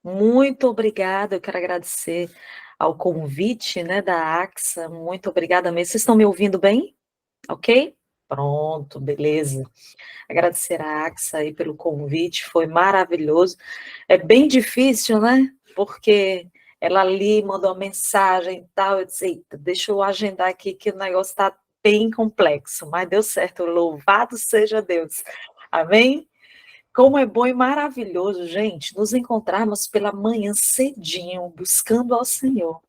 Muito obrigada, eu quero agradecer ao convite, né, da AXA, muito obrigada mesmo. Vocês estão me ouvindo bem? Ok? Pronto, beleza. Agradecer à AXA aí pelo convite, foi maravilhoso. É bem difícil, né? Porque ela ali mandou uma mensagem e tal, eu disse, eita, deixa eu agendar aqui que o negócio está bem complexo, mas deu certo, louvado seja Deus. Amém? Como é bom e maravilhoso, gente, nos encontrarmos pela manhã cedinho, buscando ao Senhor,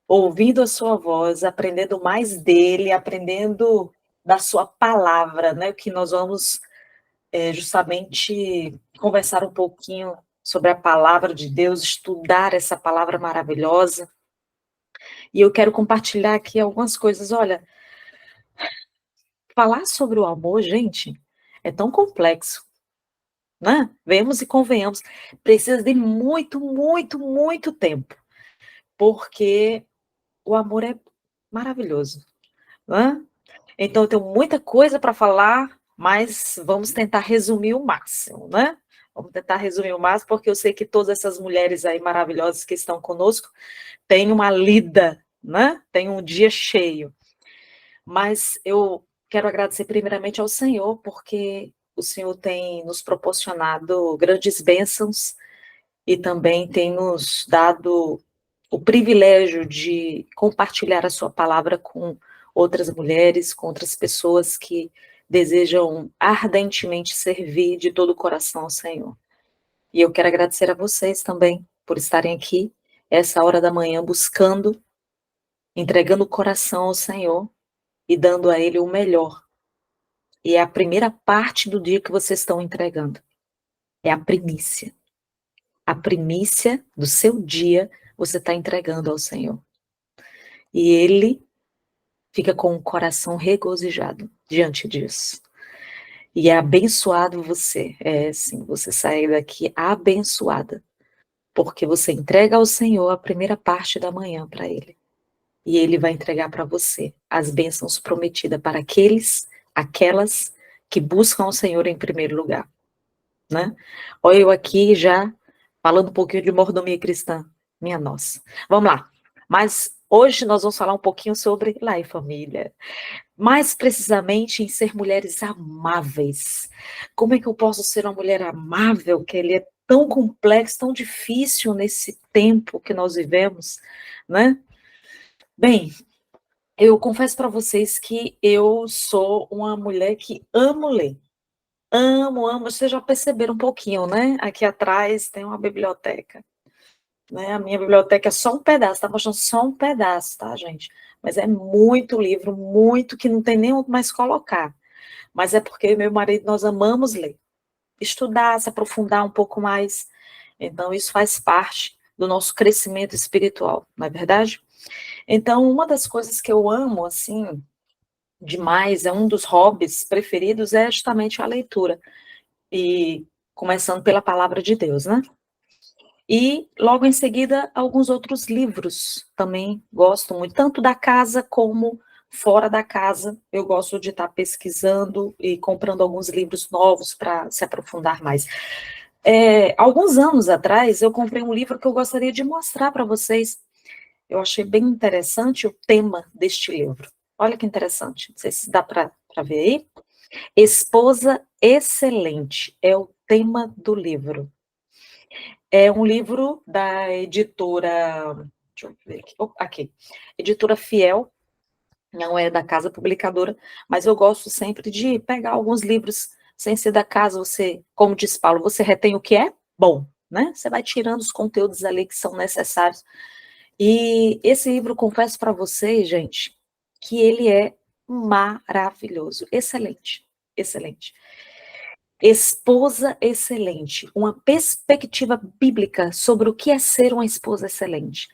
ouvindo a sua voz, aprendendo mais dele, aprendendo da sua palavra, né? Que nós vamos justamente conversar um pouquinho sobre a palavra de Deus, estudar essa palavra maravilhosa. E eu quero compartilhar aqui algumas coisas. Olha, falar sobre o amor, gente, é tão complexo, né? Vemos e convenhamos, precisa de muito, muito, muito tempo, porque o amor é maravilhoso, né? Então eu tenho muita coisa para falar, mas vamos tentar resumir o máximo, né? Vamos tentar resumir o máximo, porque eu sei que todas essas mulheres aí maravilhosas que estão conosco têm uma lida, né? Tem um dia cheio. Mas eu quero agradecer primeiramente ao Senhor, porque o Senhor tem nos proporcionado grandes bênçãos e também tem nos dado o privilégio de compartilhar a sua palavra com outras mulheres, com outras pessoas que desejam ardentemente servir de todo o coração ao Senhor. E eu quero agradecer a vocês também por estarem aqui, essa hora da manhã, buscando, entregando o coração ao Senhor e dando a Ele o melhor. E é a primeira parte do dia que vocês estão entregando. É a primícia. A primícia do seu dia você está entregando ao Senhor. E Ele fica com o coração regozijado diante disso. E é abençoado você. É sim, você sai daqui abençoada. Porque você entrega ao Senhor a primeira parte da manhã para Ele. E Ele vai entregar para você as bênçãos prometidas para aquelas que buscam o Senhor em primeiro lugar, né? Olha eu aqui já falando um pouquinho de mordomia cristã, minha nossa. Vamos lá. Mas hoje nós vamos falar um pouquinho sobre lá em família. Mais precisamente em ser mulheres amáveis. Como é que eu posso ser uma mulher amável, que ele é tão complexo, tão difícil nesse tempo que nós vivemos, né? Bem, eu confesso para vocês que eu sou uma mulher que amo ler. Amo, amo. Vocês já perceberam um pouquinho, né? Aqui atrás tem uma biblioteca, né? A minha biblioteca é só um pedaço, tá mostrando só um pedaço, tá, gente? Mas é muito livro, muito que não tem nem onde mais colocar. Mas é porque eu e meu marido, nós amamos ler, estudar, se aprofundar um pouco mais. Então, isso faz parte do nosso crescimento espiritual, não é verdade? Então, uma das coisas que eu amo, assim, demais, é um dos hobbies preferidos, é justamente a leitura. E começando pela palavra de Deus, né? E logo em seguida, alguns outros livros também gosto muito, tanto da casa como fora da casa. Eu gosto de estar pesquisando e comprando alguns livros novos para se aprofundar mais. Alguns anos atrás, eu comprei um livro que eu gostaria de mostrar para vocês. Eu achei bem interessante o tema deste livro. Olha que interessante, não sei se dá para ver aí. Esposa Excelente é o tema do livro. É um livro da editora, deixa eu ver aqui, aqui, editora Fiel, não é da casa publicadora, mas eu gosto sempre de pegar alguns livros sem ser da casa, você, como diz Paulo, você retém o que é bom, né? Você vai tirando os conteúdos ali que são necessários. E esse livro, confesso para vocês, gente, que ele é maravilhoso, excelente, excelente. Esposa excelente, uma perspectiva bíblica sobre o que é ser uma esposa excelente.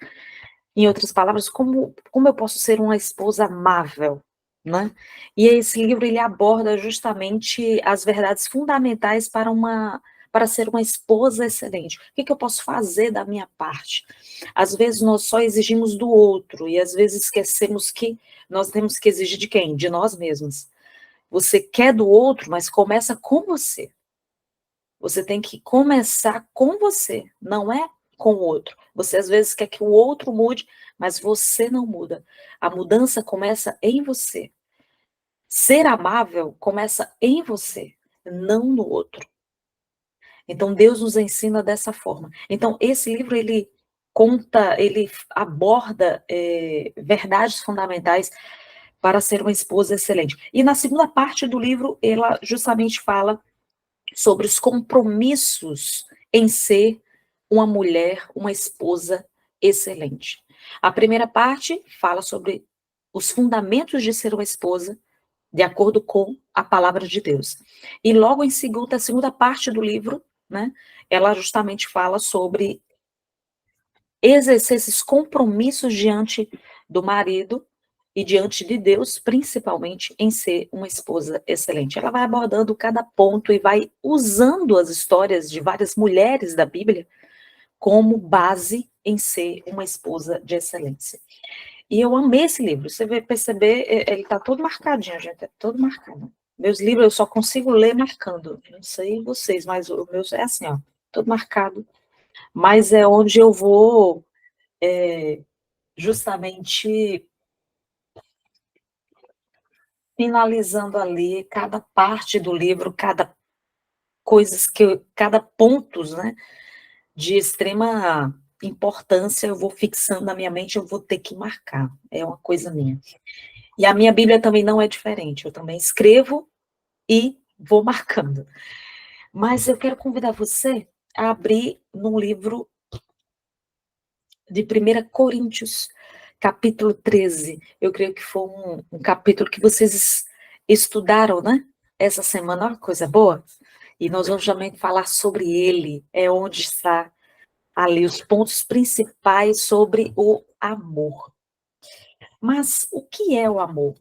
Em outras palavras, como eu posso ser uma esposa amável, né? E esse livro ele aborda justamente as verdades fundamentais para ser uma esposa excelente. O que eu posso fazer da minha parte? Às vezes nós só exigimos do outro e às vezes esquecemos que nós temos que exigir de quem? De nós mesmos. Você quer do outro, mas começa com você. Você tem que começar com você, não é com o outro. Você às vezes quer que o outro mude, mas você não muda. A mudança começa em você. Ser amável começa em você, não no outro. Então Deus nos ensina dessa forma. Então esse livro ele conta, ele aborda verdades fundamentais para ser uma esposa excelente. E na segunda parte do livro ela justamente fala sobre os compromissos em ser uma mulher, uma esposa excelente. A primeira parte fala sobre os fundamentos de ser uma esposa, de acordo com a palavra de Deus. E logo em seguida, a segunda parte do livro, né, ela justamente fala sobre exercer esses compromissos diante do marido e diante de Deus, principalmente em ser uma esposa excelente. Ela vai abordando cada ponto e vai usando as histórias de várias mulheres da Bíblia como base em ser uma esposa de excelência. E eu amei esse livro. Você vai perceber, ele está todo marcadinho, gente, é todo marcado. Meus livros eu só consigo ler marcando. Não sei vocês, mas o meu é assim, ó, todo marcado. Mas é onde eu vou justamente finalizando ali cada parte do livro, cada cada pontos, né, de extrema importância, eu vou fixando na minha mente, eu vou ter que marcar. É uma coisa minha. E a minha Bíblia também não é diferente. Eu também escrevo e vou marcando. Mas eu quero convidar você a abrir no livro de 1 Coríntios, capítulo 13. Eu creio que foi um capítulo que vocês estudaram, né? Essa semana, olha que coisa boa. E nós vamos também falar sobre ele, é onde está ali os pontos principais sobre o amor. Mas o que é o amor?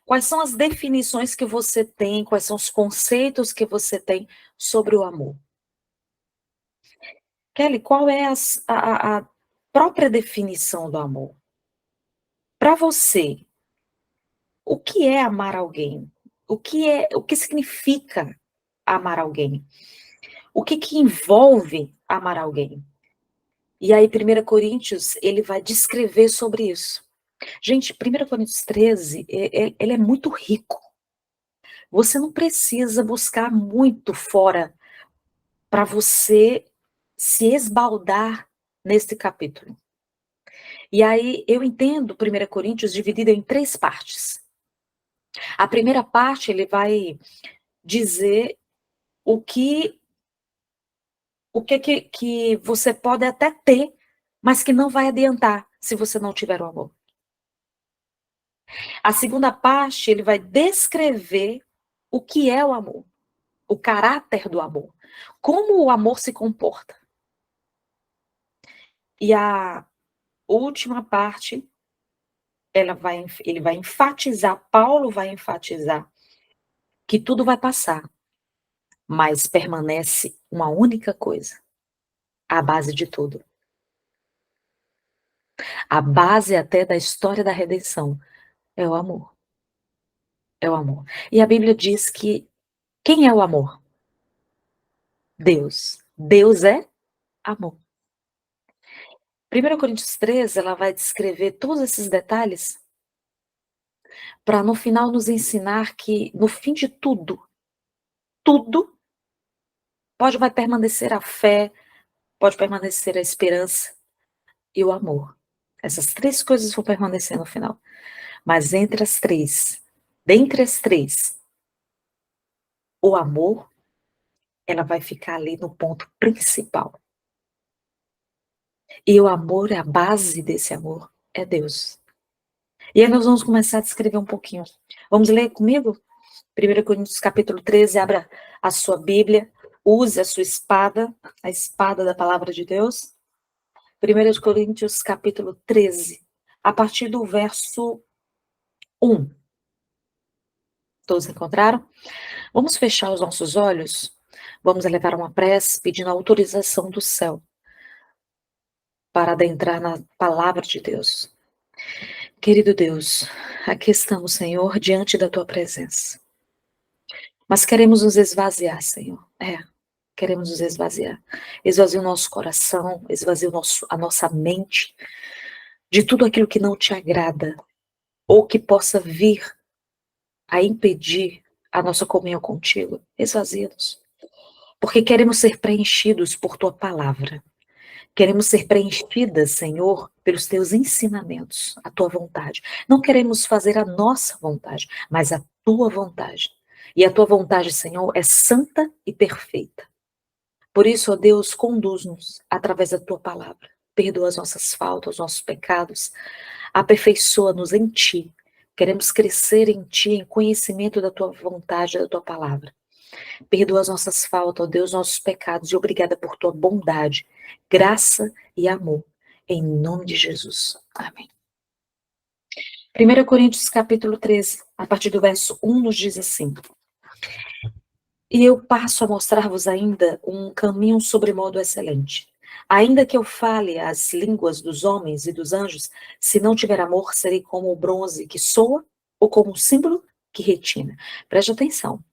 Quais são as definições que você tem, quais são os conceitos que você tem sobre o amor? Kelly, qual é a própria definição do amor? Para você, o que é amar alguém? O que significa amar alguém? O que envolve amar alguém? E aí, 1 Coríntios, ele vai descrever sobre isso. Gente, 1 Coríntios 13, ele é muito rico. Você não precisa buscar muito fora para você se esbaldar nesse capítulo. E aí eu entendo 1 Coríntios dividido em 3 partes. A primeira parte ele vai dizer o que que você pode até ter, mas que não vai adiantar se você não tiver o amor. A segunda parte ele vai descrever o que é o amor, o caráter do amor, como o amor se comporta. E a última parte ele vai enfatizar, Paulo vai enfatizar que tudo vai passar, mas permanece uma única coisa, a base de tudo. A base até da história da redenção é o amor. É o amor. E a Bíblia diz que quem é o amor? Deus. Deus é amor. 1 Coríntios 13, ela vai descrever todos esses detalhes para no final nos ensinar que no fim de tudo, tudo vai permanecer a fé, pode permanecer a esperança e o amor. Essas 3 coisas vão permanecer no final. Mas dentre as três, o amor, ela vai ficar ali no ponto principal. E o amor, a base desse amor, é Deus. E aí nós vamos começar a descrever um pouquinho. Vamos ler comigo? 1 Coríntios capítulo 13, abra a sua Bíblia, use a sua espada, a espada da palavra de Deus. 1 Coríntios capítulo 13, a partir do verso 1. Todos encontraram? Vamos fechar os nossos olhos? Vamos elevar uma prece pedindo a autorização do céu para adentrar na palavra de Deus. Querido Deus, aqui estamos, Senhor, diante da tua presença. Mas queremos nos esvaziar, Senhor. queremos nos esvaziar. Esvazia o nosso coração, esvazia a nossa mente de tudo aquilo que não te agrada, ou que possa vir a impedir a nossa comunhão contigo. Esvazia-nos. Porque queremos ser preenchidos por tua palavra. Queremos ser preenchidas, Senhor, pelos teus ensinamentos, a tua vontade. Não queremos fazer a nossa vontade, mas a tua vontade. E a tua vontade, Senhor, é santa e perfeita. Por isso, ó Deus, conduz-nos através da tua palavra. Perdoa as nossas faltas, os nossos pecados. Aperfeiçoa-nos em ti. Queremos crescer em ti, em conhecimento da tua vontade, da tua palavra. Perdoa as nossas faltas, ó Deus, nossos pecados, e obrigada por tua bondade, graça e amor. Em nome de Jesus. Amém. 1 Coríntios capítulo 13, a partir do verso 1, nos diz assim: E eu passo a mostrar-vos ainda um caminho sobremodo excelente. Ainda que eu fale as línguas dos homens e dos anjos, se não tiver amor, serei como o bronze que soa ou como um símbolo que retina. Preste atenção.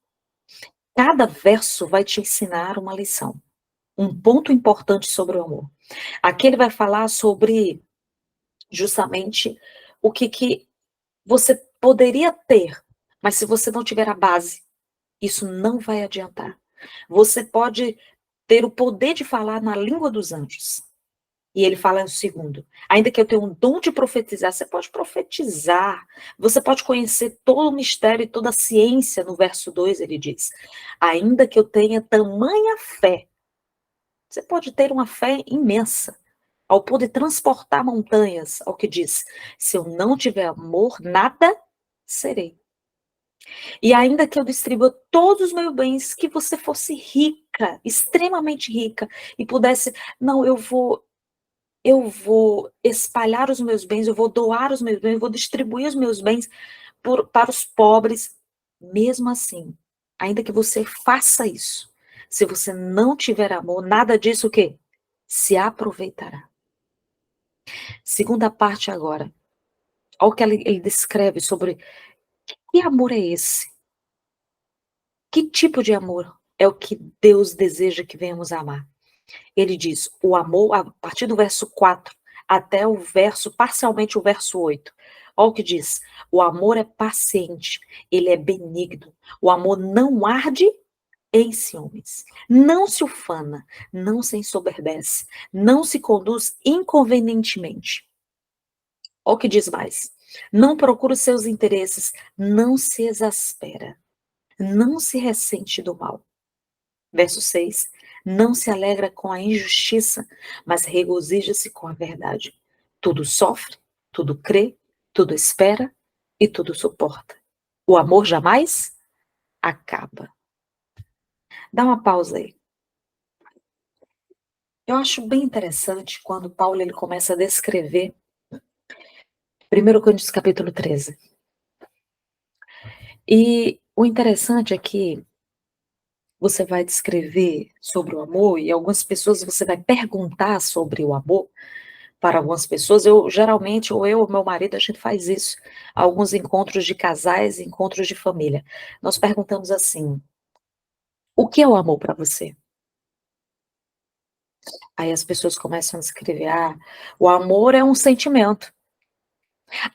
Cada verso vai te ensinar uma lição, um ponto importante sobre o amor. Aqui ele vai falar sobre justamente o que você poderia ter, mas se você não tiver a base, isso não vai adiantar. Você pode ter o poder de falar na língua dos anjos. E ele fala no segundo, ainda que eu tenha um dom de profetizar, você pode profetizar, você pode conhecer todo o mistério e toda a ciência, no verso 2 ele diz, ainda que eu tenha tamanha fé, você pode ter uma fé imensa, ao poder transportar montanhas, ao que diz, se eu não tiver amor, nada serei. E ainda que eu distribua todos os meus bens, que você fosse rica, extremamente rica, e pudesse, não, eu vou espalhar os meus bens, eu vou doar os meus bens, eu vou distribuir os meus bens para os pobres, mesmo assim, ainda que você faça isso, se você não tiver amor, nada disso o quê? Se aproveitará. Segunda parte agora, olha o que ele descreve sobre que amor é esse? Que tipo de amor é o que Deus deseja que venhamos a amar? Ele diz, o amor, a partir do verso 4 até o verso, parcialmente o verso 8. Olha o que diz, o amor é paciente, ele é benigno, o amor não arde em ciúmes, não se ufana, não se ensoberbece, não se conduz inconvenientemente. Olha o que diz mais, não procura os seus interesses, não se exaspera, não se ressente do mal. Verso 6, não se alegra com a injustiça, mas regozija-se com a verdade. Tudo sofre, tudo crê, tudo espera e tudo suporta. O amor jamais acaba. Dá uma pausa aí. Eu acho bem interessante quando Paulo ele começa a descrever 1 Coríntios capítulo 13. E o interessante é que você vai descrever sobre o amor e algumas pessoas você vai perguntar sobre o amor para algumas pessoas. Eu geralmente, ou eu ou meu marido, a gente faz isso. Alguns encontros de casais, encontros de família. Nós perguntamos assim: o que é o amor para você? Aí as pessoas começam a escrever: ah, o amor é um sentimento.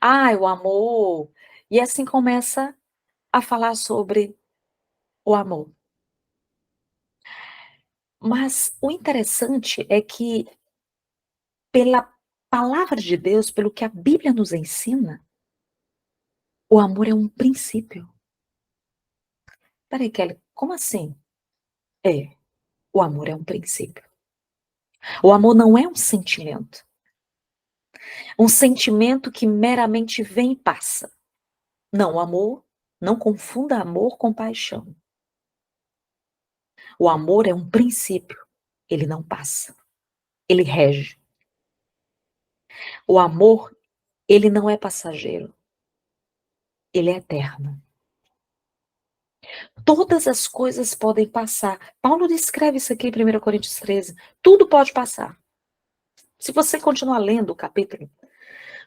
Ah, o amor. E assim começa a falar sobre o amor. Mas o interessante é que, pela palavra de Deus, pelo que a Bíblia nos ensina, o amor é um princípio. Peraí, Kelly, como assim? É, o amor é um princípio. O amor não é um sentimento. Um sentimento que meramente vem e passa. Não, o amor, não confunda amor com paixão. O amor é um princípio. Ele não passa. Ele rege. O amor, ele não é passageiro. Ele é eterno. Todas as coisas podem passar. Paulo descreve isso aqui em 1 Coríntios 13. Tudo pode passar. Se você continuar lendo o capítulo,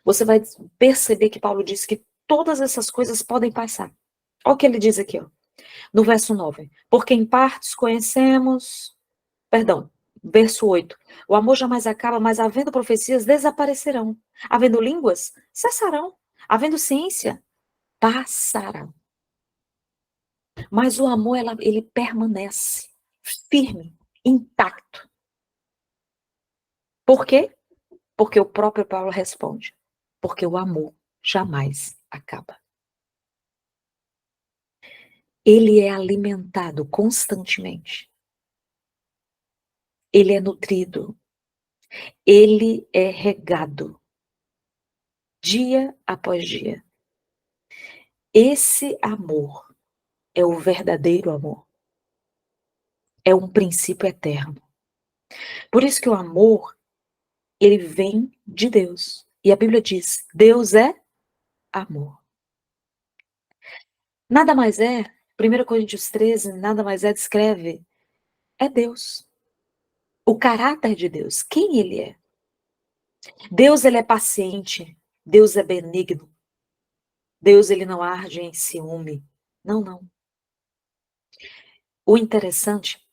você vai perceber que Paulo diz que todas essas coisas podem passar. Olha o que ele diz aqui, ó, no verso 9. Porque em partes conhecemos, Perdão, verso 8. O amor jamais acaba, mas havendo profecias, desaparecerão. Havendo línguas, cessarão. Havendo ciência, passarão. Mas o amor, ele permanece firme, intacto. Por quê? Porque o próprio Paulo responde. Porque o amor jamais acaba. Ele é alimentado constantemente. Ele é nutrido. Ele é regado. Dia após dia. Esse amor é o verdadeiro amor. É um princípio eterno. Por isso que o amor, ele vem de Deus. E a Bíblia diz, Deus é amor. Nada mais é, 1 Coríntios 13, nada mais é, descreve, é Deus. O caráter de Deus, quem ele é. Deus, ele é paciente. Deus é benigno. Deus, ele não arde em ciúme. Não, não. O interessante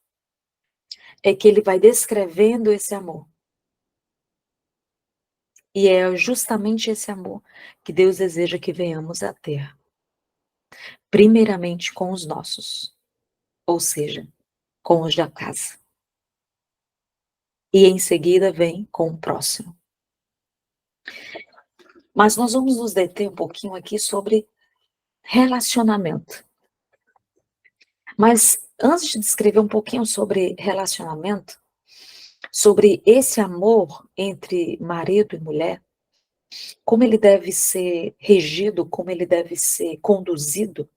é que ele vai descrevendo esse amor. E é justamente esse amor que Deus deseja que venhamos a ter. Primeiramente com os nossos, ou seja, com os da casa. E em seguida vem com o próximo. Mas nós vamos nos deter um pouquinho aqui sobre relacionamento. Mas antes de descrever um pouquinho sobre relacionamento, sobre esse amor entre marido e mulher, como ele deve ser regido, como ele deve ser conduzido,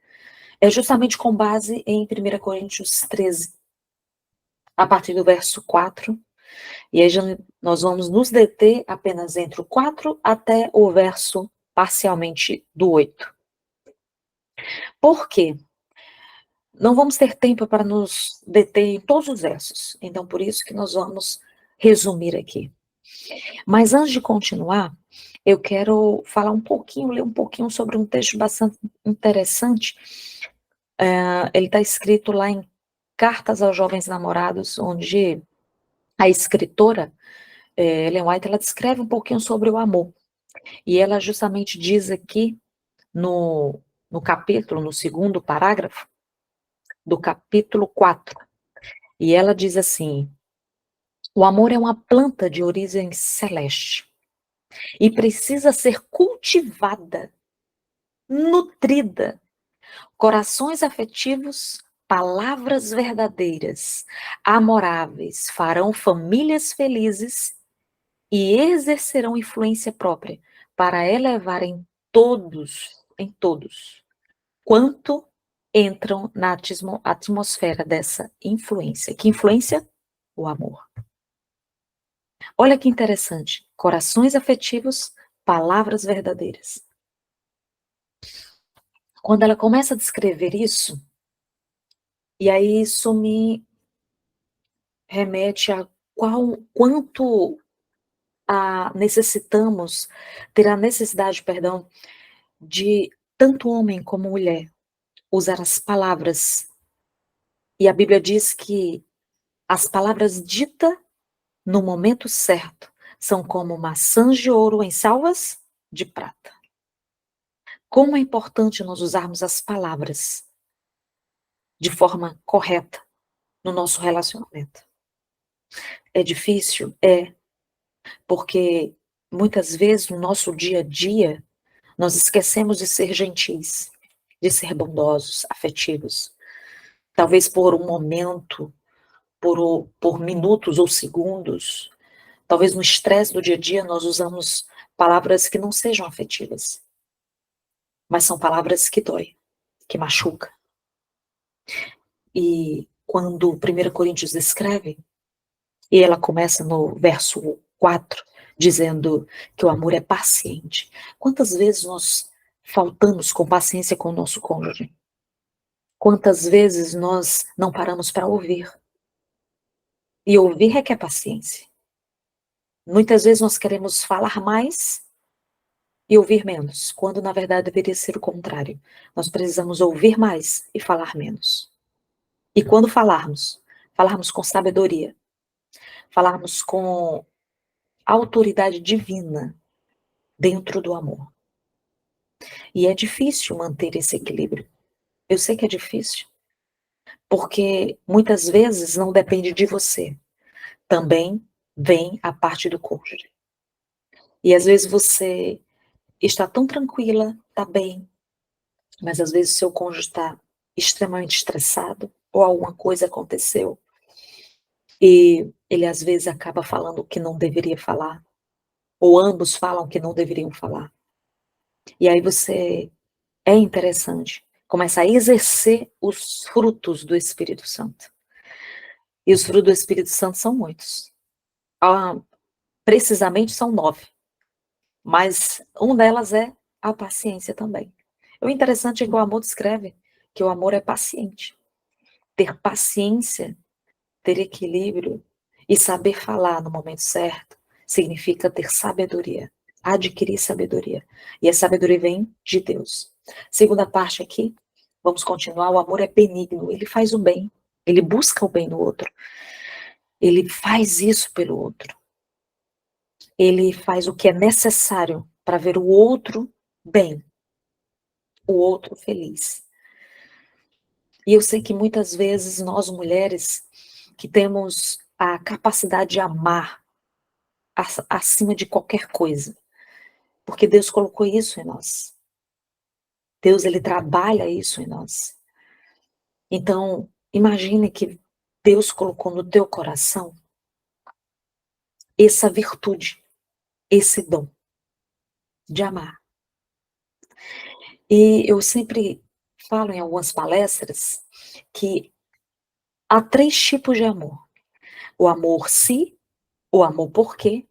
é justamente com base em 1 Coríntios 13, a partir do verso 4, e aí nós vamos nos deter apenas entre o 4 até o verso parcialmente do 8. Por quê? Não vamos ter tempo para nos deter em todos os versos, então por isso que nós vamos resumir aqui. Mas antes de continuar, eu quero falar um pouquinho, ler um pouquinho sobre um texto bastante interessante. Ele está escrito lá em Cartas aos Jovens Namorados, onde a escritora, Ellen White, ela descreve um pouquinho sobre o amor. E ela justamente diz aqui, no capítulo, no segundo parágrafo, do capítulo 4, e ela diz assim: o amor é uma planta de origem celeste e precisa ser cultivada, nutrida. Corações afetivos, palavras verdadeiras, amoráveis, farão famílias felizes e exercerão influência própria para elevar em todos, quanto entram na atmosfera dessa influência. Que influência? O amor. Olha que interessante. Corações afetivos, palavras verdadeiras. Quando ela começa a descrever isso, e aí isso me remete a quanto necessitamos ter a necessidade, perdão, de tanto homem como mulher usar as palavras. E a Bíblia diz que as palavras ditas no momento certo são como maçãs de ouro em salvas de prata. Como é importante nós usarmos as palavras de forma correta no nosso relacionamento. É difícil? É, porque muitas vezes no nosso dia a dia nós esquecemos de ser gentis, de ser bondosos, afetivos. Talvez por um momento, por minutos ou segundos, talvez no estresse do dia a dia nós usamos palavras que não sejam afetivas, mas são palavras que doem, que machucam. E quando 1 Coríntios descreve, e ela começa no verso 4, dizendo que o amor é paciente. Quantas vezes nós faltamos com paciência com o nosso cônjuge? Quantas vezes nós não paramos para ouvir? E ouvir requer paciência. Muitas vezes nós queremos falar mais e ouvir menos, quando na verdade deveria ser o contrário. Nós precisamos ouvir mais e falar menos. E quando falarmos com sabedoria, falarmos com autoridade divina dentro do amor. E é difícil manter esse equilíbrio. Eu sei que é difícil, porque muitas vezes não depende de você. Também vem a parte do cônjuge. E às vezes você está tão tranquila, está bem, mas às vezes seu cônjuge está extremamente estressado, ou alguma coisa aconteceu, e ele às vezes acaba falando o que não deveria falar, ou ambos falam o que não deveriam falar. E aí você é interessante, começa a exercer os frutos do Espírito Santo. E os frutos do Espírito Santo são muitos. Ah, precisamente são 9, mas um delas é a paciência também. O interessante é que o amor descreve que o amor é paciente. Ter paciência, ter equilíbrio e saber falar no momento certo significa ter sabedoria, adquirir sabedoria. E a sabedoria vem de Deus. Segunda parte aqui, vamos continuar. O amor é benigno, ele faz o bem, ele busca o bem no outro, ele faz isso pelo outro, ele faz o que é necessário para ver o outro bem, o outro feliz. E eu sei que muitas vezes nós mulheres que temos a capacidade de amar acima de qualquer coisa, porque Deus colocou isso em nós. Deus, ele trabalha isso em nós. Então, imagine que Deus colocou no teu coração essa virtude, esse dom de amar. E eu sempre falo em algumas palestras que há 3 tipos de amor: o amor se, o amor porque,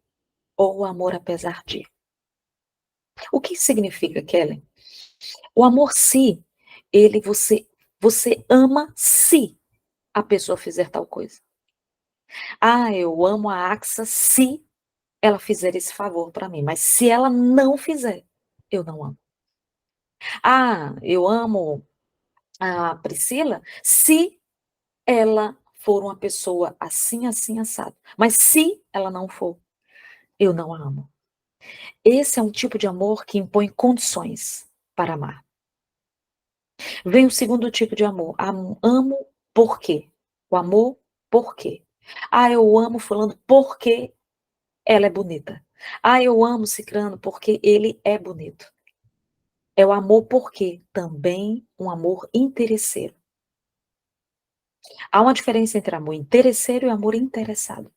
ou o amor apesar de. O que significa, Kelly? O amor se, ele você ama se a pessoa fizer tal coisa. Ah, eu amo a Axa se ela fizer esse favor para mim, mas se ela não fizer, eu não amo. Ah, eu amo a Priscila se ela for uma pessoa assim, assim, assado. Mas se ela não for, eu não a amo. Esse é um tipo de amor que impõe condições para amar. Vem o segundo tipo de amor, amo por quê? O amor por quê? Ah, eu amo fulano porque ela é bonita. Ah, eu amo cicrano porque ele é bonito. É o amor por quê? Também um amor interesseiro. Há uma diferença entre amor interesseiro e amor interessado.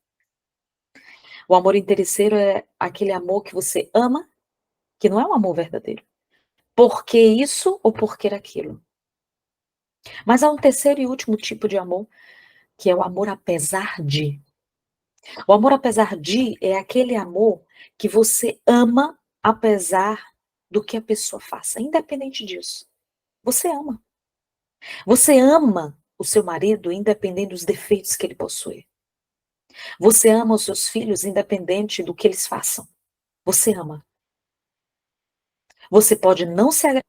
O amor interesseiro é aquele amor que você ama, que não é um amor verdadeiro. Porque isso ou porque aquilo. Mas há um terceiro e último tipo de amor, que é o amor apesar de. O amor apesar de é aquele amor que você ama apesar do que a pessoa faça, independente disso. Você ama. Você ama o seu marido independente dos defeitos que ele possui. Você ama os seus filhos independente do que eles façam. Você ama. Você pode não se agradar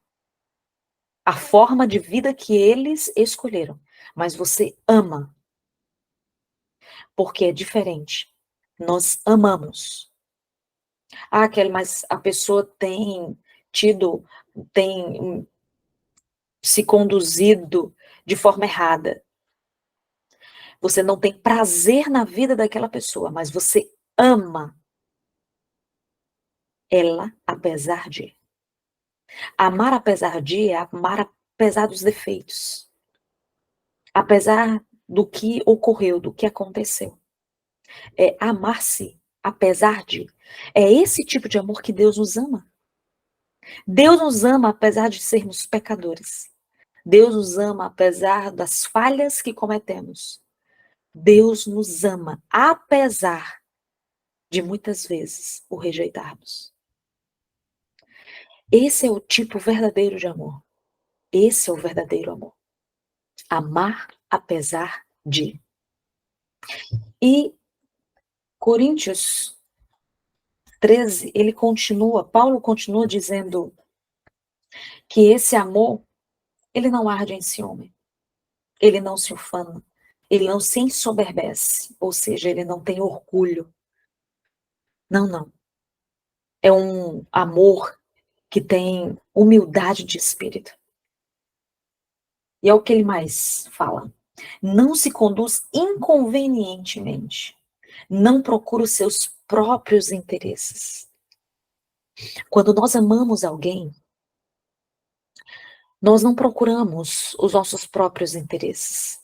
a forma de vida que eles escolheram, mas você ama, porque é diferente. Nós amamos. Ah, Kelly, mas a pessoa tem se conduzido de forma errada. Você não tem prazer na vida daquela pessoa, mas você ama ela apesar de. Amar apesar de é amar apesar dos defeitos. Apesar do que ocorreu, do que aconteceu. É amar-se apesar de. É esse tipo de amor que Deus nos ama. Deus nos ama apesar de sermos pecadores. Deus nos ama apesar das falhas que cometemos. Deus nos ama apesar de muitas vezes o rejeitarmos. Esse é o tipo verdadeiro de amor. Esse é o verdadeiro amor. Amar apesar de. E Coríntios 13, Paulo continua dizendo que esse amor, ele não arde em ciúme, ele não se ufana, Ele não se ensoberbece, ou seja, ele não tem orgulho. Não, não. É um amor que tem humildade de espírito. E é o que ele mais fala. Não se conduz inconvenientemente. Não procura os seus próprios interesses. Quando nós amamos alguém, nós não procuramos os nossos próprios interesses.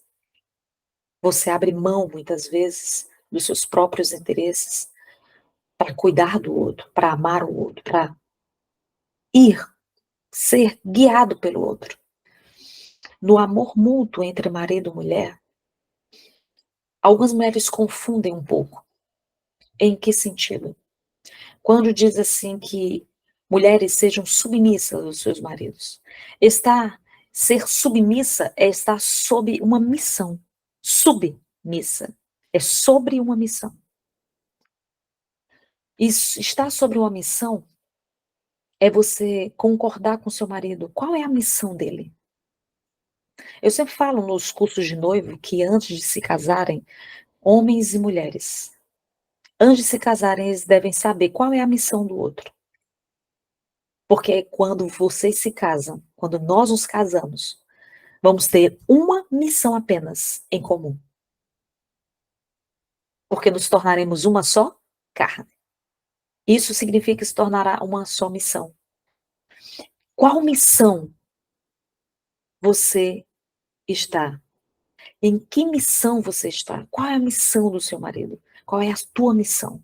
Você abre mão, muitas vezes, dos seus próprios interesses para cuidar do outro, para amar o outro, para ir, ser guiado pelo outro. No amor mútuo entre marido e mulher, algumas mulheres confundem um pouco. Em que sentido? Quando diz assim que mulheres sejam submissas aos seus maridos. Ser submissa é estar sob uma missão. Submissa. É sobre uma missão. Isso, estar sobre uma missão é você concordar com seu marido. Qual é a missão dele? Eu sempre falo nos cursos de noivo que antes de se casarem, homens e mulheres, antes de se casarem, eles devem saber qual é a missão do outro. Porque quando vocês se casam, quando nós nos casamos, vamos ter uma missão apenas em comum. Porque nos tornaremos uma só carne. Isso significa que se tornará uma só missão. Qual missão você está? Em que missão você está? Qual é a missão do seu marido? Qual é a tua missão?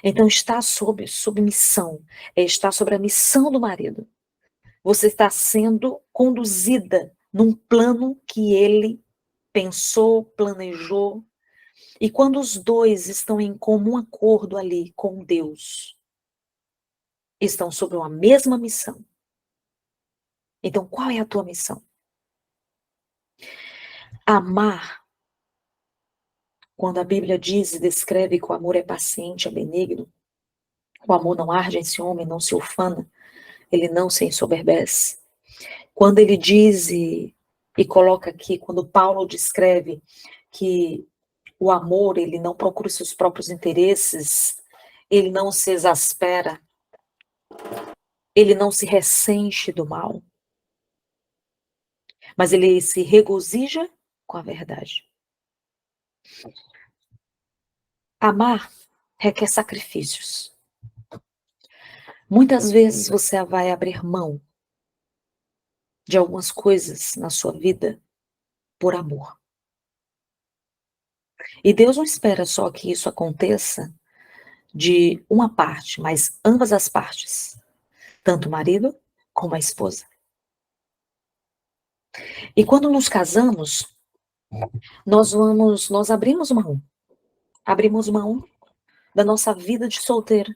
Então, estar sob missão é estar sobre a missão do marido. Você está sendo conduzida num plano que ele pensou, planejou. E quando os dois estão em comum acordo ali com Deus, estão sobre uma mesma missão. Então, qual é a tua missão? Amar, quando a Bíblia diz e descreve que o amor é paciente, é benigno, o amor não arde em ciúme, não se ufana, ele não se ensoberbece. Quando ele diz e coloca aqui, quando Paulo descreve que o amor, ele não procura os seus próprios interesses, ele não se exaspera, ele não se ressente do mal, mas ele se regozija com a verdade. Amar requer sacrifícios. Muitas vezes você vai abrir mão de algumas coisas na sua vida por amor. E Deus não espera só que isso aconteça de uma parte, mas ambas as partes, tanto o marido como a esposa. E quando nos casamos, nós abrimos mão da nossa vida de solteiro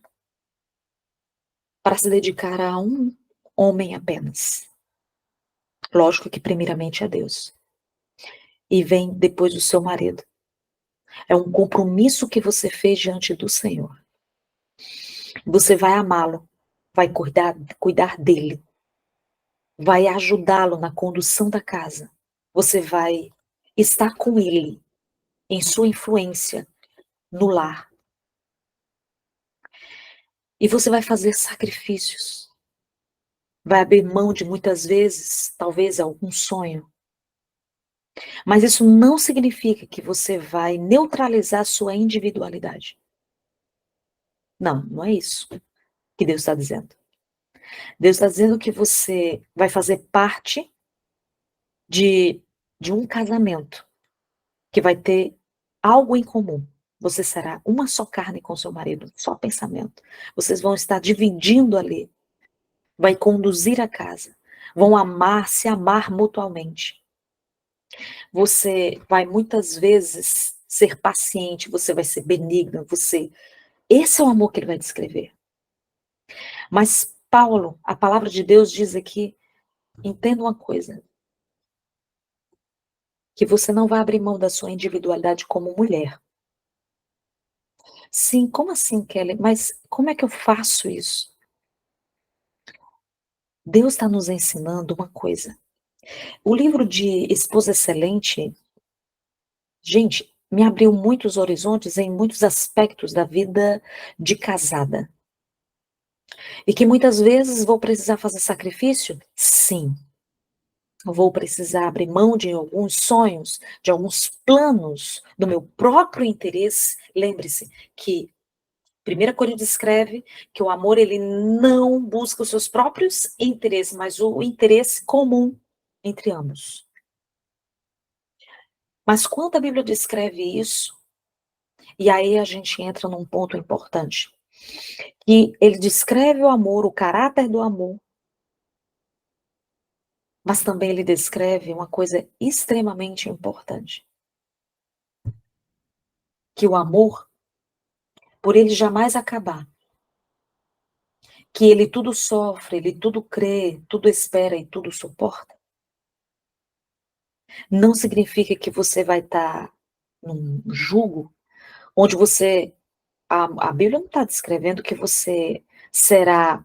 para se dedicar a um homem apenas. Lógico que primeiramente a Deus. E vem depois o seu marido. É um compromisso que você fez diante do Senhor. Você vai amá-lo, vai cuidar dele, vai ajudá-lo na condução da casa. Você vai estar com ele em sua influência no lar. E você vai fazer sacrifícios. Vai abrir mão de muitas vezes, talvez algum sonho. Mas isso não significa que você vai neutralizar sua individualidade. Não, não é isso que Deus está dizendo. Deus está dizendo que você vai fazer parte de um casamento que vai ter algo em comum. Você será uma só carne com seu marido, só pensamento. Vocês vão estar dividindo ali, vai conduzir a casa, vão amar, se amar mutuamente. Você vai muitas vezes ser paciente, você vai ser benigna, esse é o amor que ele vai descrever. Mas Paulo, a palavra de Deus diz aqui, entenda uma coisa, que você não vai abrir mão da sua individualidade como mulher. Sim, como assim, Kelly? Mas como é que eu faço isso? Deus está nos ensinando uma coisa. O livro de Esposa Excelente, Gente, me abriu muitos horizontes em muitos aspectos da vida de casada. E que muitas vezes vou precisar fazer sacrifício? Sim. Vou precisar abrir mão de alguns sonhos, de alguns planos, do meu próprio interesse. Lembre-se que 1 Coríntios escreve que o amor ele não busca os seus próprios interesses, mas o interesse comum entre ambos. Mas quando a Bíblia descreve isso, e aí a gente entra num ponto importante, que ele descreve o amor, o caráter do amor, mas também ele descreve uma coisa extremamente importante, que o amor, por ele jamais acabar, que ele tudo sofre, ele tudo crê, tudo espera e tudo suporta, não significa que você vai estar num jugo onde você, a Bíblia não está descrevendo que você será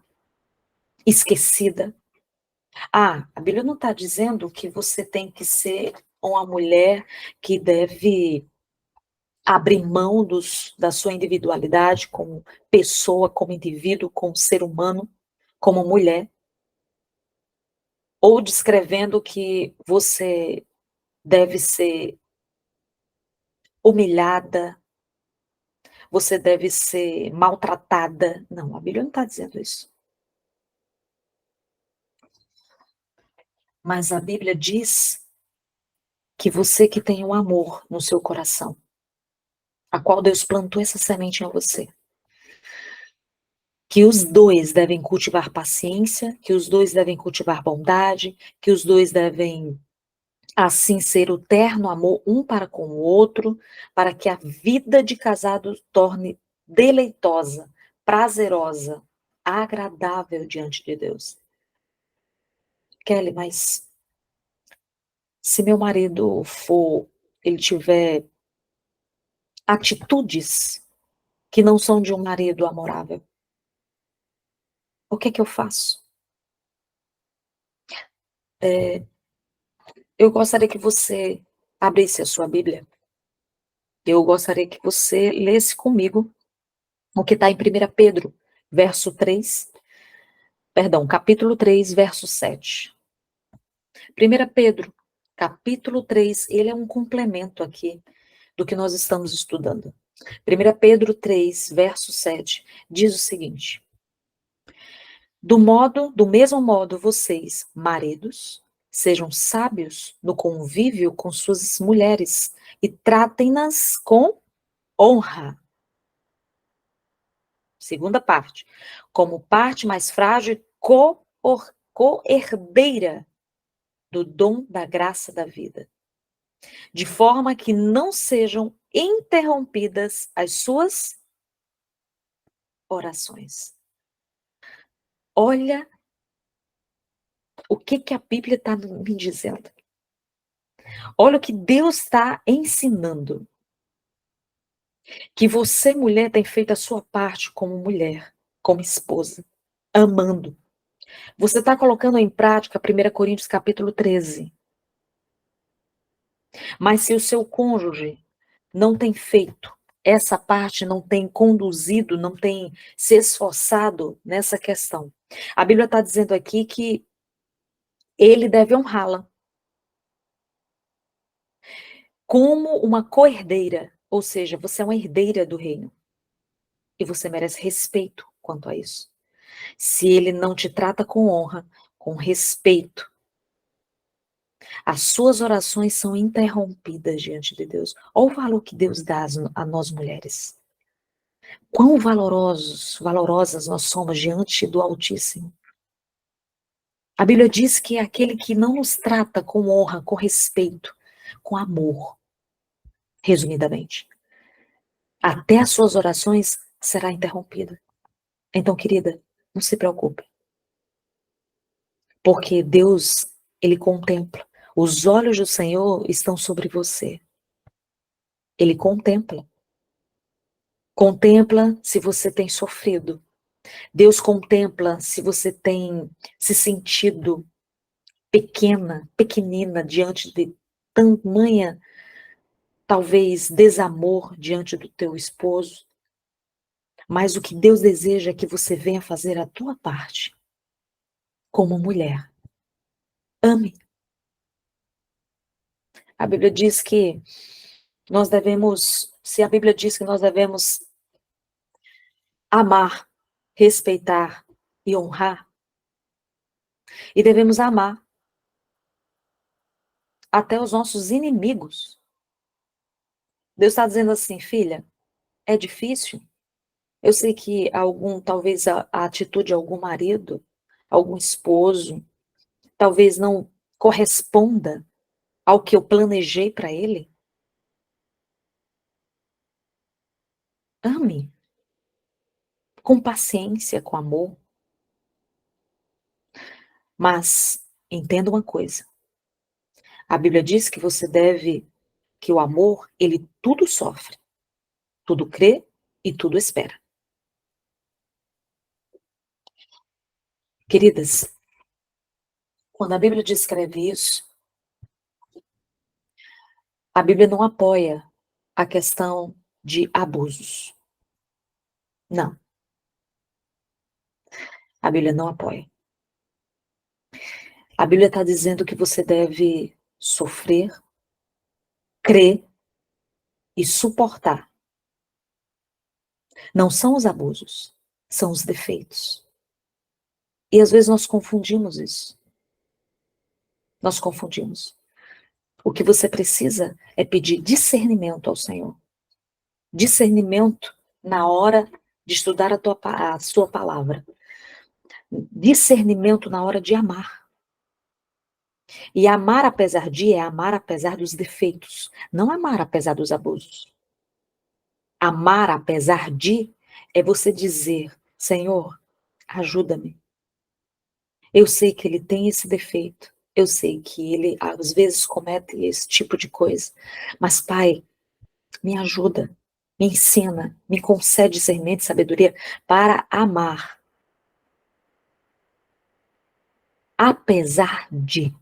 esquecida. A Bíblia não está dizendo que você tem que ser uma mulher que deve abrir mão da sua individualidade como pessoa, como indivíduo, como ser humano, como mulher, ou descrevendo que você deve ser humilhada, você deve ser maltratada. Não, a Bíblia não está dizendo isso. Mas a Bíblia diz que você que tem um amor no seu coração, a qual Deus plantou essa semente em você, que os dois devem cultivar paciência, que os dois devem cultivar bondade, que os dois devem, assim, ser o terno amor um para com o outro, para que a vida de casado torne deleitosa, prazerosa, agradável diante de Deus. Kelly, mas se meu marido ele tiver atitudes que não são de um marido amorável, o que é que eu faço? Eu gostaria que você abrisse a sua Bíblia. Eu gostaria que você lesse comigo o que está em 1 Pedro, verso 3, perdão, capítulo 3, verso 7. 1 Pedro, capítulo 3, ele é um complemento aqui do que nós estamos estudando. 1 Pedro 3, verso 7, diz o seguinte: do mesmo modo, vocês, maridos, sejam sábios no convívio com suas mulheres e tratem-nas com honra. Segunda parte, como parte mais frágil, co-herdeira do dom da graça da vida, de forma que não sejam interrompidas as suas orações. Olha o que a Bíblia está me dizendo. Olha o que Deus está ensinando. Que você, mulher, tem feito a sua parte como mulher, como esposa, amando. Você está colocando em prática 1 Coríntios capítulo 13. Mas se o seu cônjuge não tem feito essa parte, não tem conduzido, não tem se esforçado nessa questão, a Bíblia está dizendo aqui que ele deve honrá-la como uma co-herdeira, ou seja, você é uma herdeira do reino e você merece respeito quanto a isso. Se ele não te trata com honra, com respeito, as suas orações são interrompidas diante de Deus. Olha o valor que Deus dá a nós mulheres. Quão valorosas nós somos diante do Altíssimo. A Bíblia diz que é aquele que não nos trata com honra, com respeito, com amor, resumidamente, até as suas orações será interrompida. Então, querida, não se preocupe, porque Deus, ele contempla. Os olhos do Senhor estão sobre você. Ele contempla. Contempla se você tem sofrido. Deus contempla se você tem se sentido pequena, pequenina diante de tamanha talvez desamor diante do teu esposo, mas o que Deus deseja é que você venha fazer a tua parte como mulher. Ame. A Bíblia diz que nós devemos, se a Bíblia diz que nós devemos amar, respeitar e honrar, e devemos amar até os nossos inimigos. Deus está dizendo assim, filha, é difícil. Eu sei que talvez a atitude de algum marido, algum esposo, talvez não corresponda ao que eu planejei para ele. Ame, com paciência, com amor. Mas entenda uma coisa. A Bíblia diz que o amor, ele tudo sofre, tudo crê e tudo espera. Queridas, quando a Bíblia descreve isso, a Bíblia não apoia a questão de abusos. Não, a Bíblia não apoia. A Bíblia está dizendo que você deve sofrer, crer e suportar. Não são os abusos, são os defeitos. E às vezes nós confundimos isso. Nós confundimos. O que você precisa é pedir discernimento ao Senhor. Discernimento na hora de estudar a sua palavra. Discernimento na hora de amar. E amar apesar de é amar apesar dos defeitos. Não amar apesar dos abusos. Amar apesar de é você dizer, Senhor, ajuda-me. Eu sei que ele tem esse defeito. Eu sei que ele às vezes comete esse tipo de coisa. Mas, Pai, me ajuda, me ensina, me concede discernimento e sabedoria para amar. Apesar de.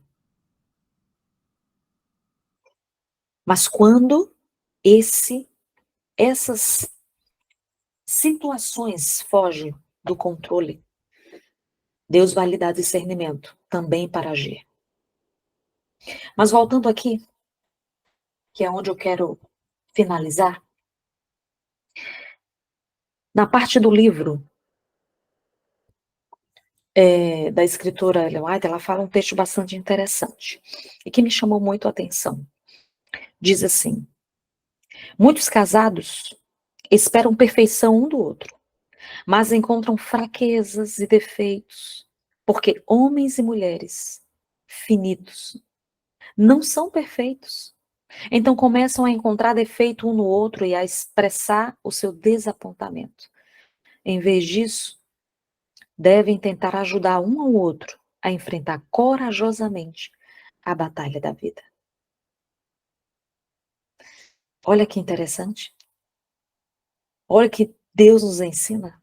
Mas quando essas situações fogem do controle, Deus vai lhe dar discernimento também para agir. Mas voltando aqui, que é onde eu quero finalizar, na parte do livro da escritora Ellen White, ela fala um texto bastante interessante e que me chamou muito a atenção. Diz assim: muitos casados esperam perfeição um do outro, mas encontram fraquezas e defeitos, porque homens e mulheres finitos não são perfeitos. Então começam a encontrar defeito um no outro e a expressar o seu desapontamento. Em vez disso, devem tentar ajudar um ao outro a enfrentar corajosamente a batalha da vida. Olha que interessante. Olha que Deus nos ensina.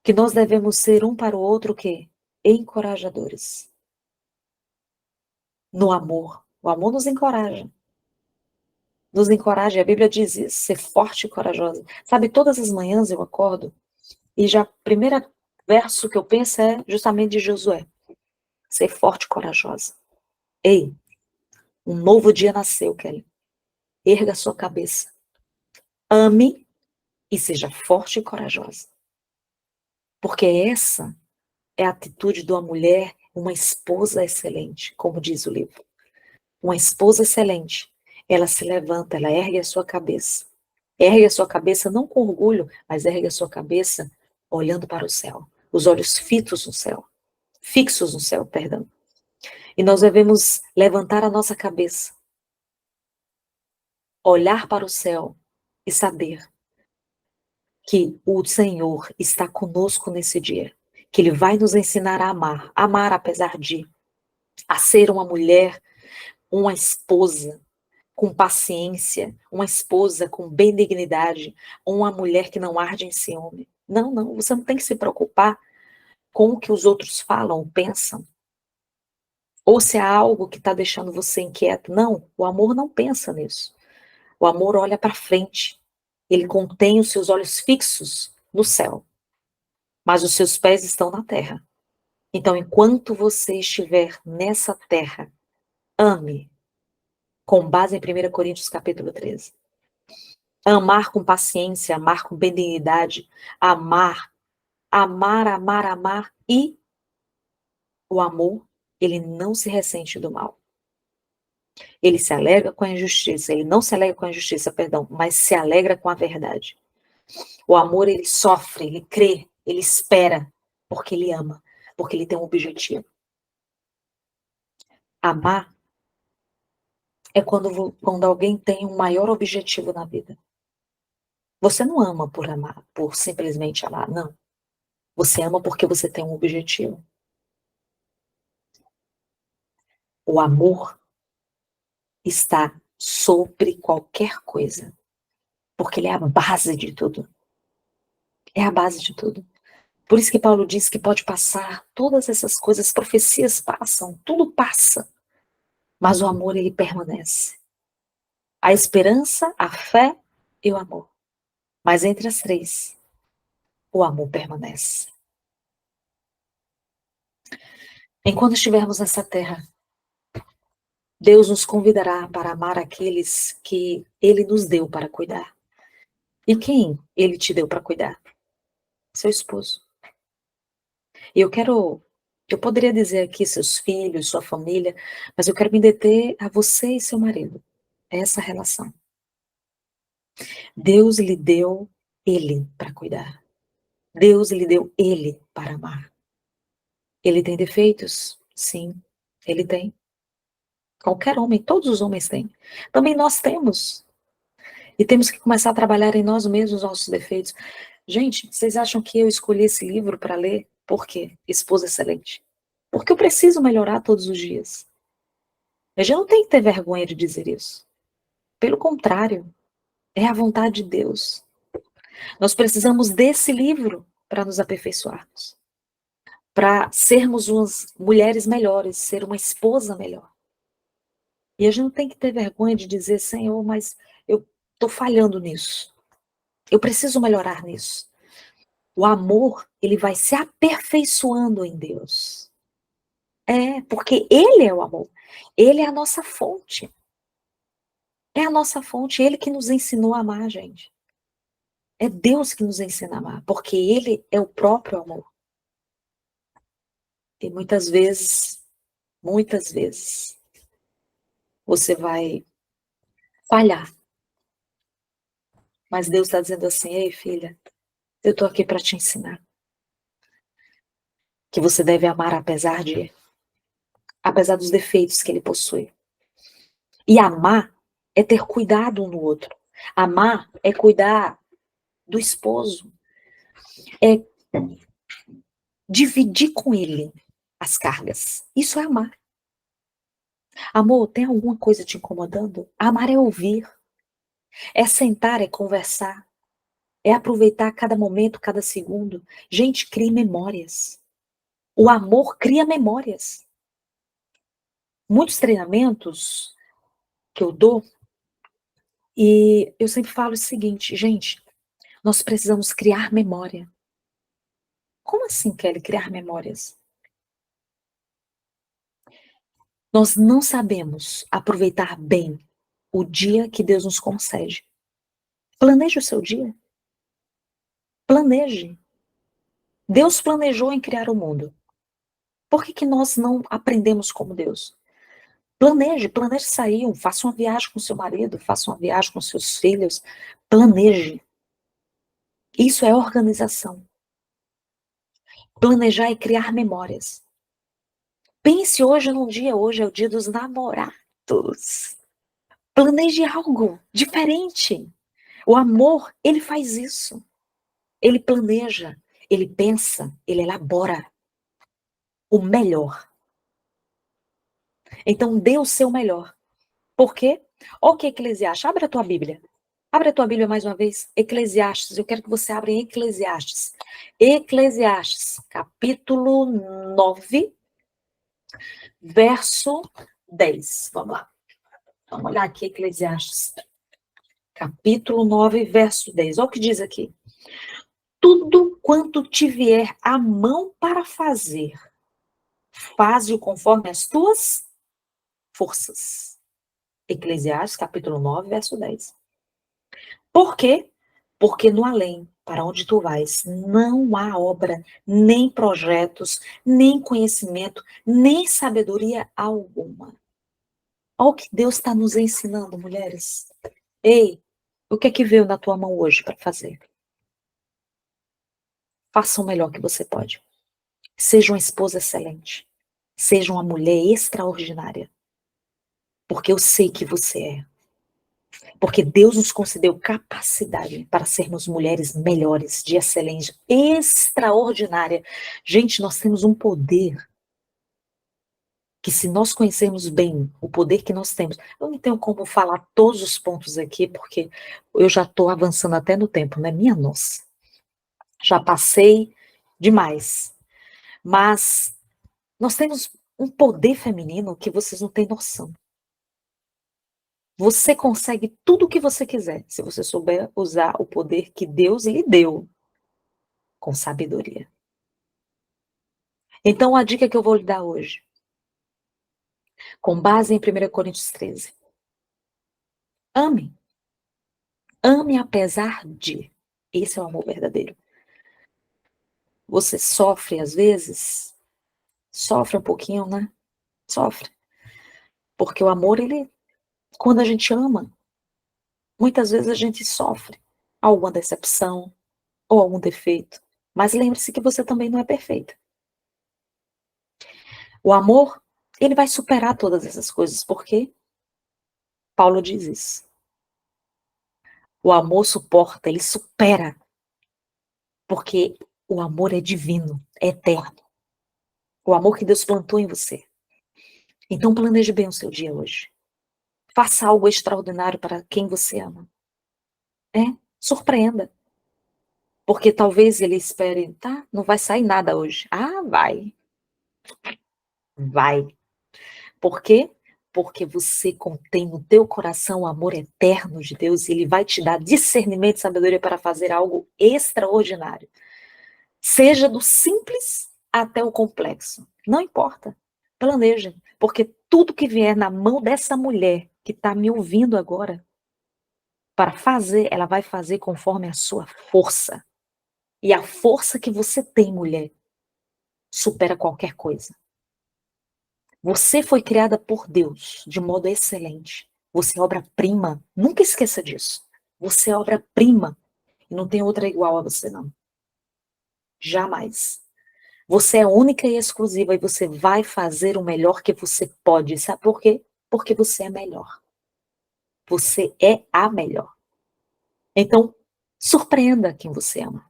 Que nós devemos ser um para o outro o quê? Encorajadores. No amor. O amor nos encoraja. Nos encoraja. A Bíblia diz isso, ser forte e corajosa. Sabe, todas as manhãs eu acordo e já o primeiro verso que eu penso é justamente de Josué. Ser forte e corajosa. Ei, um novo dia nasceu, Kelly. Erga a sua cabeça. Ame e seja forte e corajosa. Porque essa é a atitude de uma mulher, uma esposa excelente, como diz o livro. Uma esposa excelente, ela se levanta, ela ergue a sua cabeça. Ergue a sua cabeça não com orgulho, mas ergue a sua cabeça olhando para o céu. Os olhos fitos no céu. Fixos no céu, perdão. E nós devemos levantar a nossa cabeça, olhar para o céu e saber que o Senhor está conosco nesse dia. Que Ele vai nos ensinar a amar. Amar apesar de. A ser uma mulher, uma esposa com paciência, uma esposa com benignidade, uma mulher que não arde em ciúme. Não, não, você não tem que se preocupar com o que os outros falam ou pensam, ou se há algo que está deixando você inquieto. Não, o amor não pensa nisso. O amor olha para frente. Ele contém os seus olhos fixos no céu, mas os seus pés estão na terra. Então, enquanto você estiver nessa terra, ame, com base em 1 Coríntios capítulo 13. Amar com paciência, amar com benignidade, amar, amar, amar, amar, e o amor, ele não se ressente do mal. Ele se alegra com a injustiça, ele não se alegra com a injustiça, perdão, mas se alegra com a verdade. O amor, ele sofre, ele crê, ele espera, porque ele ama, porque ele tem um objetivo. Amar é quando alguém tem um maior objetivo na vida. Você não ama por amar, por simplesmente amar, não. Você ama porque você tem um objetivo. O amor está sobre qualquer coisa, porque ele é a base de tudo. É a base de tudo. Por isso que Paulo diz que pode passar todas essas coisas, profecias passam, tudo passa, mas o amor, ele permanece. A esperança, a fé e o amor. Mas entre as três, o amor permanece. Enquanto estivermos nessa terra, Deus nos convidará para amar aqueles que Ele nos deu para cuidar. E quem Ele te deu para cuidar? Seu esposo. E eu poderia dizer aqui seus filhos, sua família, mas eu quero me deter a você e seu marido. É essa relação. Deus lhe deu Ele para cuidar. Deus lhe deu Ele para amar. Ele tem defeitos? Sim, Ele tem. Qualquer homem, todos os homens têm. Também nós temos. E temos que começar a trabalhar em nós mesmos os nossos defeitos. Gente, vocês acham que eu escolhi esse livro para ler? Por quê? Esposa Excelente. Porque eu preciso melhorar todos os dias. A gente não tem que ter vergonha de dizer isso. Pelo contrário, é a vontade de Deus. Nós precisamos desse livro para nos aperfeiçoarmos. Para sermos umas mulheres melhores, ser uma esposa melhor. E a gente não tem que ter vergonha de dizer, Senhor, mas eu estou falhando nisso. Eu preciso melhorar nisso. O amor, ele vai se aperfeiçoando em Deus. Porque Ele é o amor. Ele é a nossa fonte. É a nossa fonte. Ele que nos ensinou a amar, gente. É Deus que nos ensina a amar, porque Ele é o próprio amor. E muitas vezes, você vai falhar. Mas Deus está dizendo assim, ei filha, eu estou aqui para te ensinar. Que você deve amar apesar dos defeitos que ele possui. E amar é ter cuidado um no outro. Amar é cuidar do esposo. É dividir com ele as cargas. Isso é amar. Amor, tem alguma coisa te incomodando? Amar é ouvir. É sentar, é conversar. É aproveitar cada momento, cada segundo. Gente, crie memórias. O amor cria memórias. Muitos treinamentos que eu dou, e eu sempre falo o seguinte, gente, nós precisamos criar memória. Como assim, Kelly, criar memórias? Nós não sabemos aproveitar bem o dia que Deus nos concede. Planeje o seu dia. Planeje. Deus planejou em criar o mundo. Por que nós não aprendemos como Deus? Planeje sair, faça uma viagem com seu marido, faça uma viagem com seus filhos. Planeje. Isso é organização. Planejar e criar memórias. Pense hoje é o dia dos namorados. Planeje algo diferente. O amor, ele faz isso. Ele planeja, ele pensa, ele elabora o melhor. Então, dê o seu melhor. Por quê? Olha o que Eclesiastes. Abre a tua Bíblia. Abre a tua Bíblia mais uma vez. Eclesiastes. Eu quero que você abra em Eclesiastes. Eclesiastes, capítulo 9, verso 10. Vamos lá. Vamos olhar aqui Eclesiastes. capítulo 9, verso 10. Olha o que diz aqui. Tudo quanto te vier à mão para fazer, faze-o conforme as tuas forças. Eclesiastes, capítulo 9, verso 10. Por quê? Porque no além, para onde tu vais, não há obra, nem projetos, nem conhecimento, nem sabedoria alguma. Olha o que Deus está nos ensinando, mulheres. Ei, o que é que veio na tua mão hoje para fazer? Faça o melhor que você pode. Seja uma esposa excelente. Seja uma mulher extraordinária. Porque eu sei que você é. Porque Deus nos concedeu capacidade para sermos mulheres melhores, de excelência, extraordinária. Gente, nós temos um poder que, se nós conhecermos bem o poder que nós temos, eu não tenho como falar todos os pontos aqui, porque eu já estou avançando até no tempo, né? Minha nossa. Já passei demais. Mas nós temos um poder feminino que vocês não têm noção. Você consegue tudo o que você quiser, se você souber usar o poder que Deus lhe deu com sabedoria. Então, a dica que eu vou lhe dar hoje, com base em 1 Coríntios 13. Ame. Ame apesar de. Esse é o amor verdadeiro. Você sofre às vezes, sofre um pouquinho, né? Sofre. Porque o amor, ele, quando a gente ama, muitas vezes a gente sofre alguma decepção ou algum defeito. Mas lembre-se que você também não é perfeita. O amor, ele vai superar todas essas coisas, porque Paulo diz isso. O amor suporta, ele supera, porque o amor é divino, é eterno. O amor que Deus plantou em você. Então planeje bem o seu dia hoje. Faça algo extraordinário para quem você ama. Surpreenda. Porque talvez ele espere, tá? Não vai sair nada hoje. Ah, vai. Vai. Por quê? Porque você contém no teu coração o amor eterno de Deus e ele vai te dar discernimento e sabedoria para fazer algo extraordinário. Seja do simples até o complexo. Não importa. Planejem. Porque tudo que vier na mão dessa mulher que está me ouvindo agora, para fazer, ela vai fazer conforme a sua força. E a força que você tem, mulher, supera qualquer coisa. Você foi criada por Deus de modo excelente. Você é obra-prima. Nunca esqueça disso. Você é obra-prima. E não tem outra igual a você, não. Jamais. Você é única e exclusiva e você vai fazer o melhor que você pode. Sabe por quê? Porque você é melhor. Você é a melhor. Então, surpreenda quem você ama.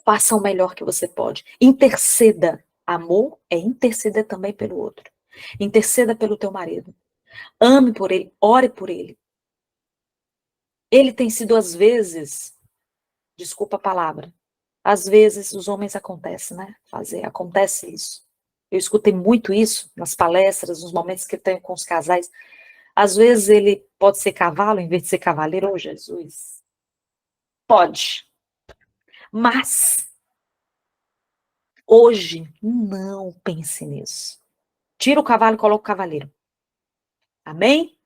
Faça o melhor que você pode. Interceda. Amor é interceder também pelo outro. Interceda pelo teu marido. Ame por ele, ore por ele. Ele tem sido, às vezes, desculpa a palavra, às vezes os homens acontece, né? Acontece isso. Eu escutei muito isso nas palestras, nos momentos que eu tenho com os casais. Às vezes ele pode ser cavalo em vez de ser cavaleiro. Oh, Jesus. Pode. Mas hoje não pense nisso. Tira o cavalo e coloca o cavaleiro. Amém?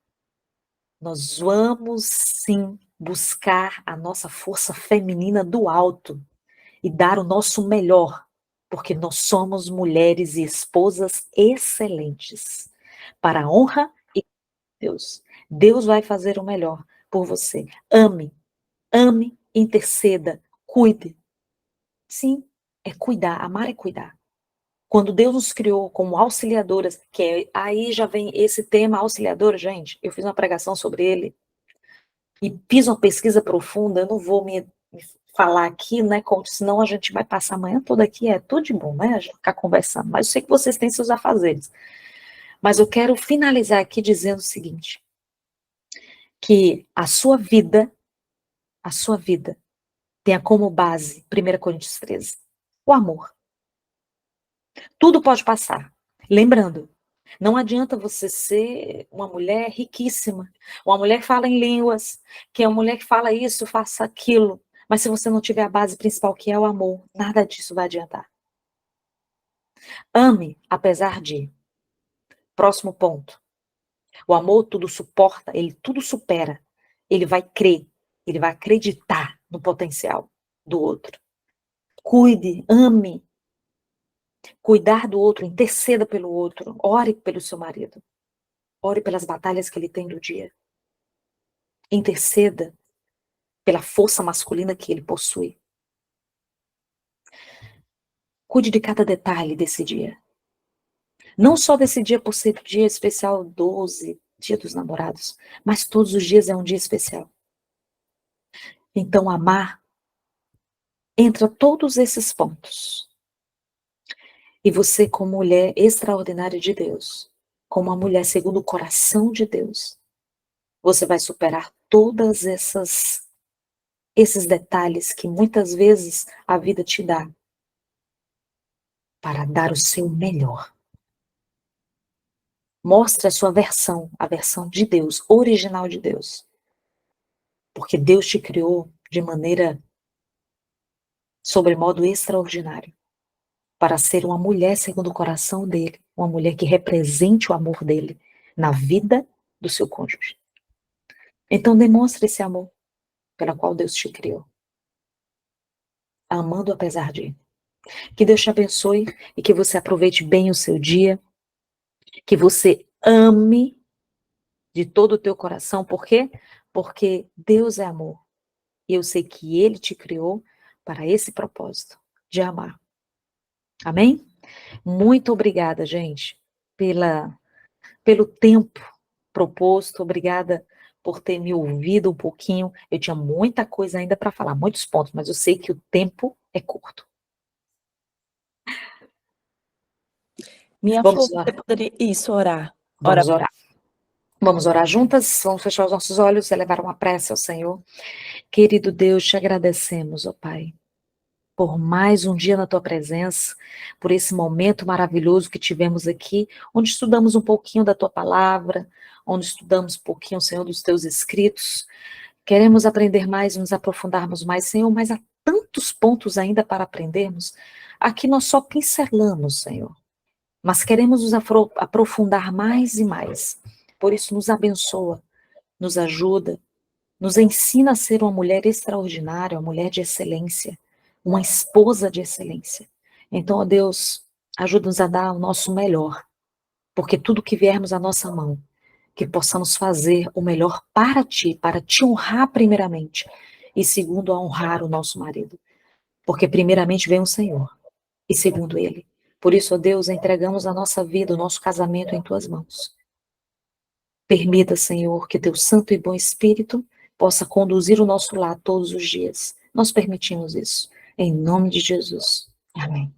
Nós vamos sim buscar a nossa força feminina do alto e dar o nosso melhor, porque nós somos mulheres e esposas excelentes, para a honra e Deus. Deus vai fazer o melhor por você. Ame, ame, interceda, cuide. Sim, é cuidar, amar é cuidar. Quando Deus nos criou como auxiliadoras, aí já vem esse tema auxiliadora, gente, eu fiz uma pregação sobre ele, e fiz uma pesquisa profunda, eu não vou me falar aqui, né, senão a gente vai passar a manhã toda aqui, é tudo de bom, né, a gente ficar conversando, mas eu sei que vocês têm seus afazeres. Mas eu quero finalizar aqui dizendo o seguinte, que a sua vida tenha como base, 1 Coríntios 13, o amor. Tudo pode passar. Lembrando, Não adianta você ser uma mulher riquíssima, uma mulher que fala em línguas, que é uma mulher que fala isso, faça aquilo, mas se você não tiver a base principal, que é o amor, nada disso vai adiantar. Ame, apesar de. Próximo ponto. O amor tudo suporta, ele tudo supera. Ele vai crer, ele vai acreditar no potencial do outro. Cuide, ame. Cuidar do outro, interceda pelo outro. Ore pelo seu marido. Ore pelas batalhas que ele tem do dia. Interceda pela força masculina que ele possui. Cuide de cada detalhe desse dia. Não só desse dia por ser dia especial 12, dia dos namorados, mas todos os dias é um dia especial. Então, amar entra todos esses pontos. E você, como mulher extraordinária de Deus, como uma mulher segundo o coração de Deus, você vai superar todas esses detalhes que muitas vezes a vida te dá para dar o seu melhor. Mostre a sua versão, a versão de Deus, original de Deus. Porque Deus te criou de maneira sobremodo extraordinária para ser uma mulher segundo o coração dele, uma mulher que represente o amor dele na vida do seu cônjuge. Então demonstre esse amor pela qual Deus te criou. Amando apesar de. Que Deus te abençoe e que você aproveite bem o seu dia, que você ame de todo o teu coração. Por quê? Porque Deus é amor. E eu sei que Ele te criou para esse propósito, de amar. Amém? Muito obrigada, gente, pelo tempo proposto. Obrigada por ter me ouvido um pouquinho. Eu tinha muita coisa ainda para falar, muitos pontos, mas eu sei que o tempo é curto. Minha Vamos flor, lá. você poderia... Isso, orar. Vamos orar. Vamos orar juntas? Vamos fechar os nossos olhos e elevar uma prece ao Senhor. Querido Deus, te agradecemos, ó Pai, por mais um dia na tua presença, por esse momento maravilhoso que tivemos aqui, onde estudamos um pouquinho da tua palavra, onde estudamos um pouquinho, Senhor, dos teus escritos. Queremos aprender mais, nos aprofundarmos mais, Senhor, mas há tantos pontos ainda para aprendermos. Aqui nós só pincelamos, Senhor, mas queremos nos aprofundar mais e mais. Por isso, nos abençoa, nos ajuda, nos ensina a ser uma mulher extraordinária, uma mulher de excelência, uma esposa de excelência. Então, ó Deus, ajuda-nos a dar o nosso melhor, porque tudo que viermos à nossa mão, que possamos fazer o melhor para te honrar primeiramente, e segundo, a honrar o nosso marido. Porque primeiramente vem o Senhor, e segundo Ele. Por isso, ó Deus, entregamos a nossa vida, o nosso casamento em Tuas mãos. Permita, Senhor, que Teu Santo e Bom Espírito possa conduzir o nosso lar todos os dias. Nós permitimos isso. Em nome de Jesus. Amém.